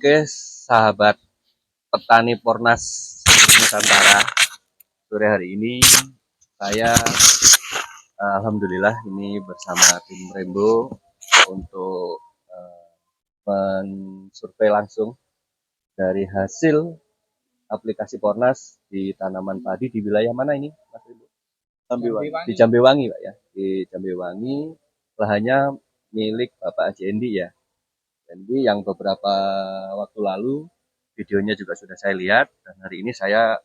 Oke, sahabat petani Pornas seluruh Nusantara, sore hari ini saya alhamdulillah ini bersama tim Rembo untuk mensurvei langsung dari hasil aplikasi Pornas di tanaman padi di wilayah mana ini, Mas Rembo? Di Jambewangi, Pak ya. Di Jambewangi, lahannya milik Bapak Haji Endi ya. Endi yang beberapa waktu lalu videonya juga sudah saya lihat, dan hari ini saya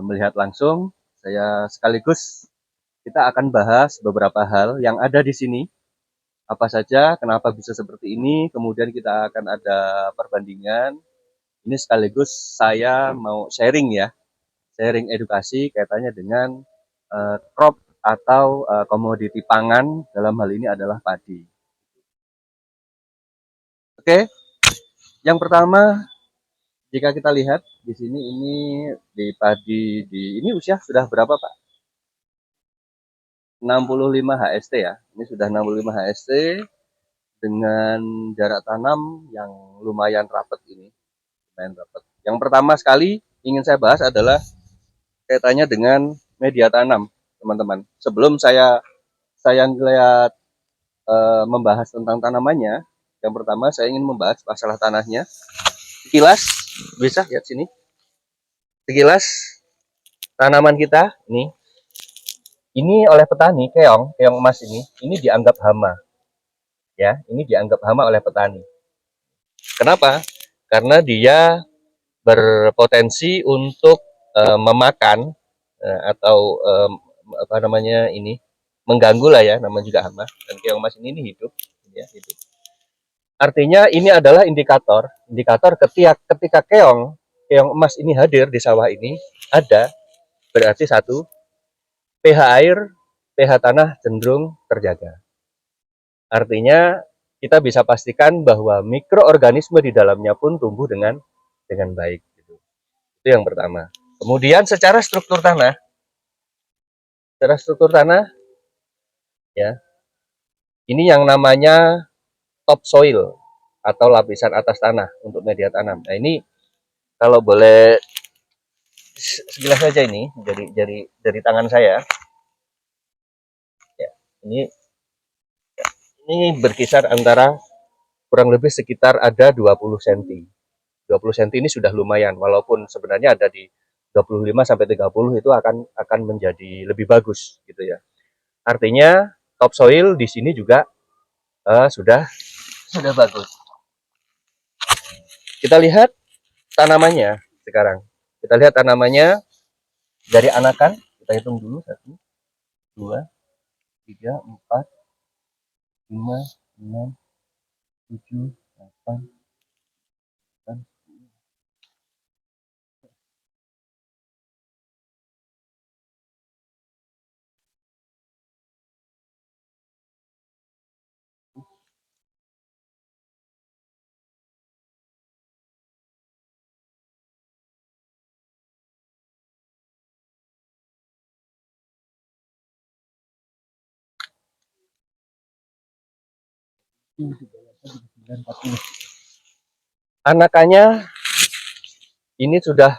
melihat langsung. Saya sekaligus kita akan bahas beberapa hal yang ada di sini, apa saja, kenapa bisa seperti ini, kemudian kita akan ada perbandingan. Ini sekaligus saya mau sharing ya, sharing edukasi kaitannya dengan crop atau komoditi pangan, dalam hal ini adalah padi. Oke, yang pertama, jika kita lihat di sini, ini di padi ini usia sudah berapa Pak? 65 HST ya. Ini sudah 65 HST dengan jarak tanam yang lumayan rapat ini. Lumayan rapat. Yang pertama sekali ingin saya bahas adalah kaitannya dengan media tanam, teman-teman. Sebelum saya lihat membahas tentang tanamannya, yang pertama saya ingin membahas masalah tanahnya. Sekilas, bisa lihat sini. Sekilas tanaman kita ini oleh petani keong emas ini dianggap hama. Ya, ini dianggap hama oleh petani. Kenapa? Karena dia berpotensi untuk memakan atau mengganggu lah ya, namanya juga hama. Dan keong emas ini hidup, ya, hidup. Artinya ini adalah indikator ketika keong emas ini hadir di sawah ini, ada berarti satu, pH air, pH tanah cenderung terjaga. Artinya kita bisa pastikan bahwa mikroorganisme di dalamnya pun tumbuh dengan baik. Gitu. Itu yang pertama. Kemudian secara struktur tanah, ya, ini yang namanya topsoil atau lapisan atas tanah untuk media tanam. Nah ini kalau boleh sekilas saja ini dari tangan saya. Ya, ini berkisar antara kurang lebih sekitar ada 20 cm. 20 cm ini sudah lumayan, walaupun sebenarnya ada di 25 sampai 30 itu akan menjadi lebih bagus gitu ya. Artinya topsoil di sini juga sudah bagus. Kita lihat tanamannya sekarang. Kita lihat tanamannya dari anakan, kita hitung dulu 1 2 3 4 5 6 7 8 9. Anakannya ini sudah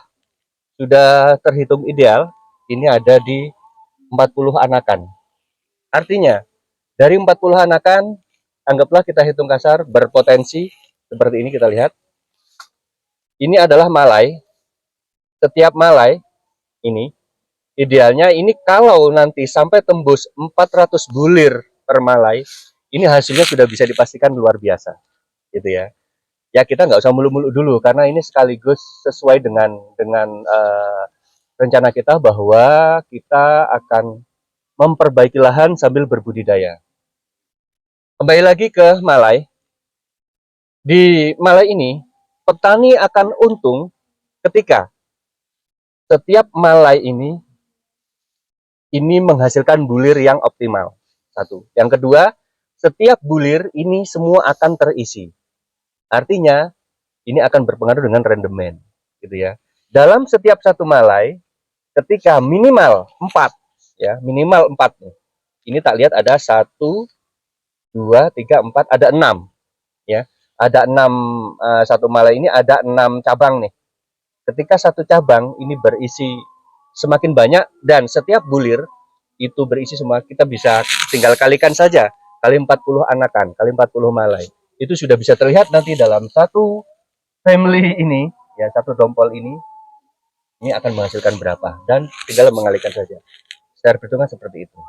terhitung ideal. Ini ada di 40 anakan. Artinya dari 40 anakan, anggaplah kita hitung kasar, berpotensi seperti ini. Kita lihat ini adalah malai. Setiap malai ini idealnya ini kalau nanti sampai tembus 400 bulir per malai, ini hasilnya sudah bisa dipastikan luar biasa gitu ya. Ya kita nggak usah mulu-mulu dulu karena ini sekaligus sesuai dengan rencana kita bahwa kita akan memperbaiki lahan sambil berbudidaya. Kembali lagi ke malai. Di malai ini petani akan untung ketika setiap malai ini menghasilkan bulir yang optimal. Satu. Yang kedua, setiap bulir ini semua akan terisi. Artinya ini akan berpengaruh dengan rendemen, gitu ya. Dalam setiap satu malai, ketika minimal 4, ya, minimal 4 nih. Ini tak lihat ada 1, 2, 3, 4, ada 6, ya. ada 6 satu malai ini ada 6 cabang nih. Ketika satu cabang ini berisi semakin banyak dan setiap bulir itu berisi semua, kita bisa tinggal kalikan saja kali 40 anakan, kali 40 malai. Itu sudah bisa terlihat nanti dalam satu family ini, ya satu dompol ini akan menghasilkan berapa dan tinggal mengalihkan saja. Secara perhitungan seperti itu.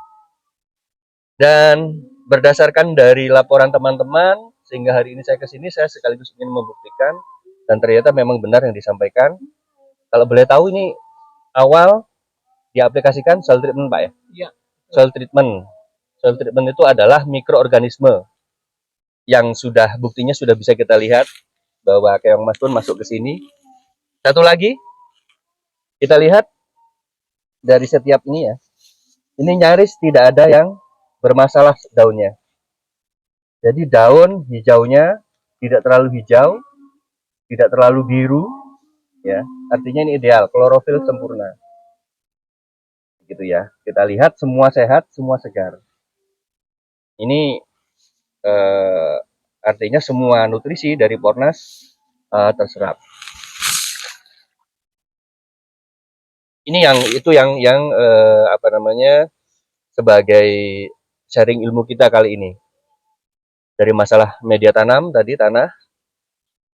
Dan berdasarkan dari laporan teman-teman, sehingga hari ini saya ke sini, saya sekaligus ingin membuktikan dan ternyata memang benar yang disampaikan. Kalau boleh tahu ini awal diaplikasikan soil treatment, Pak ya? Iya. Soil treatment. Soil treatment itu adalah mikroorganisme yang sudah buktinya sudah bisa kita lihat bahwa keong mas pun masuk ke sini. Satu lagi, kita lihat dari setiap ini ya, ini nyaris tidak ada yang bermasalah daunnya. Jadi daun hijaunya tidak terlalu hijau, tidak terlalu biru, ya. Artinya ini ideal, klorofil sempurna. Gitu ya. Kita lihat semua sehat, semua segar. Ini artinya semua nutrisi dari Pornas terserap. Ini yang apa namanya sebagai sharing ilmu kita kali ini. Dari masalah media tanam tadi, tanah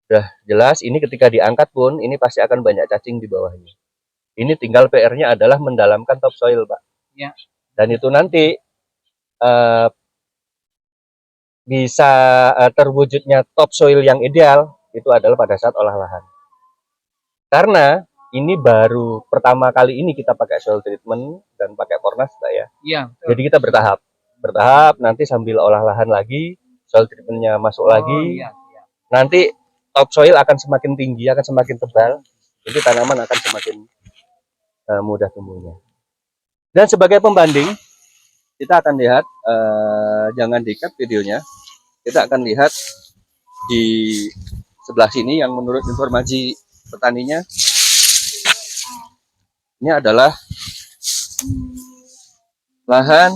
sudah jelas. Ini ketika diangkat pun ini pasti akan banyak cacing di bawahnya. Ini tinggal PR-nya adalah mendalamkan topsoil, Pak. Ya. Dan itu nanti bisa terwujudnya topsoil yang ideal itu adalah pada saat olah lahan. Karena ini baru pertama kali ini kita pakai soil treatment dan pakai Pornas, Pak ya. Iya. Jadi kita bertahap, nanti sambil olah lahan lagi, soil treatmentnya masuk lagi. Iya. Nanti topsoil akan semakin tinggi, akan semakin tebal. Jadi tanaman akan semakin mudah tumbuhnya. Dan sebagai pembanding, kita akan lihat, jangan di-cut videonya. Kita akan lihat di sebelah sini yang menurut informasi petaninya ini adalah lahan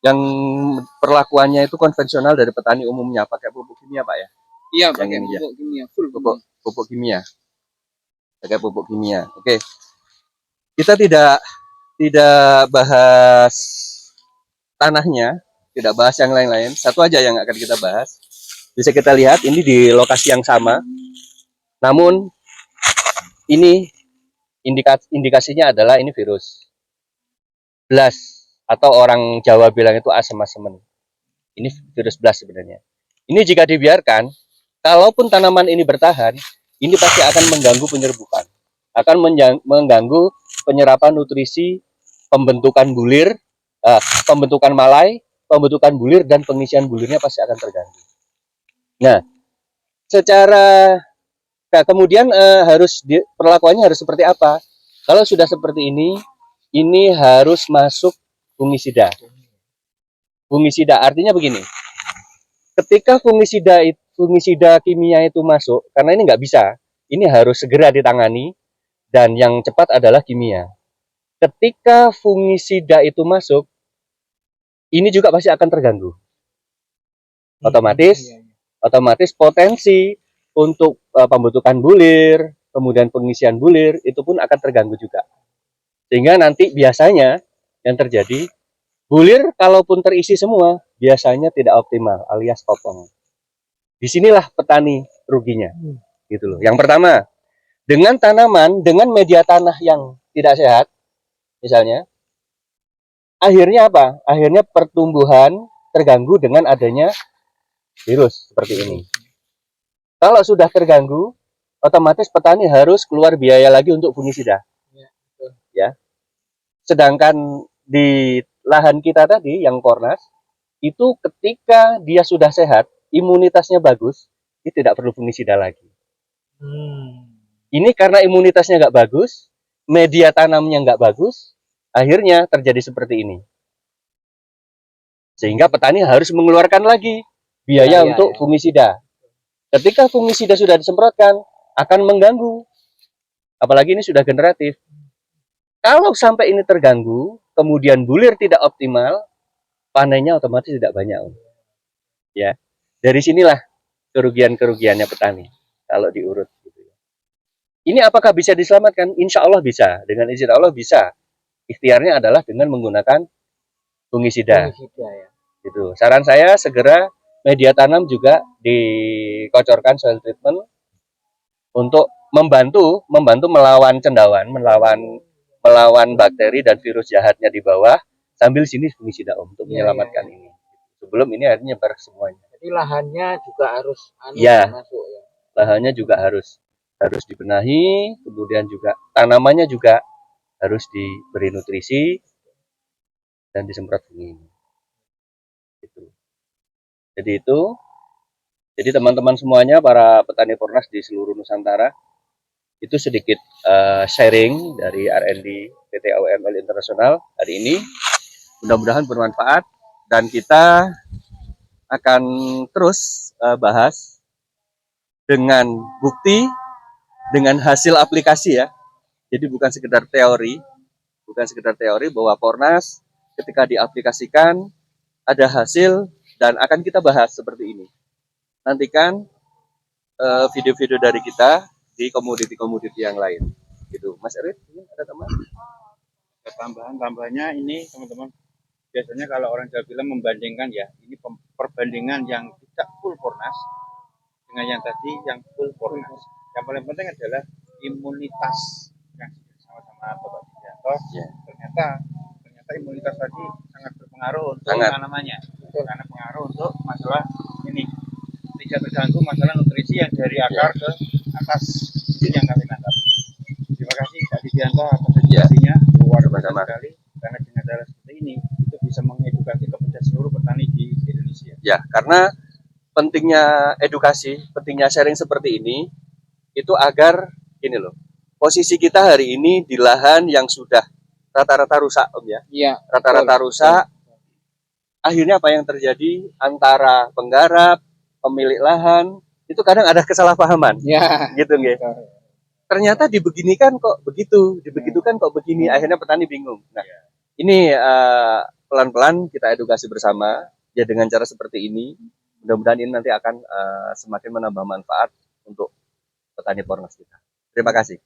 yang perlakuannya itu konvensional dari petani umumnya, pakai pupuk kimia, Pak ya? Iya, pakai pupuk kimia, full pupuk kimia. Pakai pupuk kimia. Oke. Kita tidak bahas tanahnya, tidak bahas yang lain-lain. Satu aja yang akan kita bahas. Bisa kita lihat ini di lokasi yang sama. Namun ini indikasinya adalah ini virus. Blast atau orang Jawa bilang itu asem-asemen. Ini virus blast sebenarnya. Ini jika dibiarkan, kalaupun tanaman ini bertahan, ini pasti akan mengganggu penyerbukan. Akan mengganggu penyerapan nutrisi, pembentukan bulir, pembentukan malai, pembentukan bulir, dan pengisian bulirnya pasti akan terganggu. Nah, kemudian perlakuannya harus seperti apa? Kalau sudah seperti ini harus masuk fungisida. Fungisida artinya begini, ketika fungisida kimia itu masuk, karena ini nggak bisa, ini harus segera ditangani, dan yang cepat adalah kimia. Ketika fungisida itu masuk, ini juga pasti akan terganggu. Otomatis potensi untuk pembentukan bulir, kemudian pengisian bulir, itu pun akan terganggu juga. Sehingga nanti biasanya yang terjadi, bulir kalaupun terisi semua, biasanya tidak optimal, alias kopong. Disinilah petani ruginya. Gitu loh. Yang pertama, dengan tanaman, dengan media tanah yang tidak sehat, misalnya, akhirnya apa? Akhirnya pertumbuhan terganggu dengan adanya virus seperti ini. Kalau sudah terganggu, otomatis petani harus keluar biaya lagi untuk fungisida. Ya. Sedangkan di lahan kita tadi yang Pornas, itu ketika dia sudah sehat, imunitasnya bagus, dia tidak perlu fungisida lagi. Ini karena imunitasnya nggak bagus, media tanamnya nggak bagus, akhirnya terjadi seperti ini. Sehingga petani harus mengeluarkan lagi biaya untuk fungisida. Ketika fungisida sudah disemprotkan, akan mengganggu. Apalagi ini sudah generatif. Kalau sampai ini terganggu, kemudian bulir tidak optimal, panennya otomatis tidak banyak. Ya, dari sinilah kerugian-kerugiannya petani kalau diurut. Gitu. Ini apakah bisa diselamatkan? Insya Allah bisa. Dengan izin Allah bisa. Ikhtiarnya adalah dengan menggunakan fungisida. Ya. Gitu. Saran saya segera media tanam juga dikocorkan soil treatment untuk membantu melawan cendawan, melawan bakteri dan virus jahatnya di bawah sambil sini fungisida untuk menyelamatkan ini. Sebelum ini akhirnya nyebar semuanya. Jadi lahannya juga harus masuk ya. Lahannya juga harus dibenahi, kemudian juga tanamannya juga harus diberi nutrisi dan disemprot fungi. Gitu. Jadi teman-teman semuanya, para petani Fornas di seluruh Nusantara, itu sedikit sharing dari R&D PT AOML Internasional hari ini. Mudah-mudahan bermanfaat dan kita akan terus bahas dengan bukti, dengan hasil aplikasi ya. Jadi bukan sekedar teori bahwa Fornas ketika diaplikasikan ada hasil dan akan kita bahas seperti ini. Nantikan video-video dari kita di komoditi-komoditi yang lain. Gitu. Mas Erit, ada tambahannya ini teman-teman. Biasanya kalau orang Jawa bilang membandingkan ya, ini perbandingan yang tidak full Fornas dengan yang tadi yang full Fornas. Yang paling penting adalah imunitas yang sama-sama Bapak Dijanto. Ternyata imunitas tadi sangat berpengaruh untuk tanamannya. Karena pengaruh untuk masalah ini tidak terganggu masalah nutrisi yang dari akar ke atas, itu yang kami tangkap. Terima kasih Pak Dijanto atas edukasinya, luar biasa sekali. Karena dengan cara seperti ini itu bisa mengedukasi kepada seluruh petani di Indonesia. Ya, karena pentingnya edukasi, pentingnya sharing seperti ini itu agar ini loh, posisi kita hari ini di lahan yang sudah rata-rata rusak, Om ya. Iya. Rata-rata rusak. Akhirnya apa yang terjadi antara penggarap, pemilik lahan, itu kadang ada kesalahpahaman. Ya. Gitu nggih. Ternyata dibeginikan kok begitu, dibegitukan kok begini. Akhirnya petani bingung. Nah, ini pelan-pelan kita edukasi bersama ya dengan cara seperti ini. Mudah-mudahan ini nanti akan semakin menambah manfaat untuk petani Fornas kita. Terima kasih.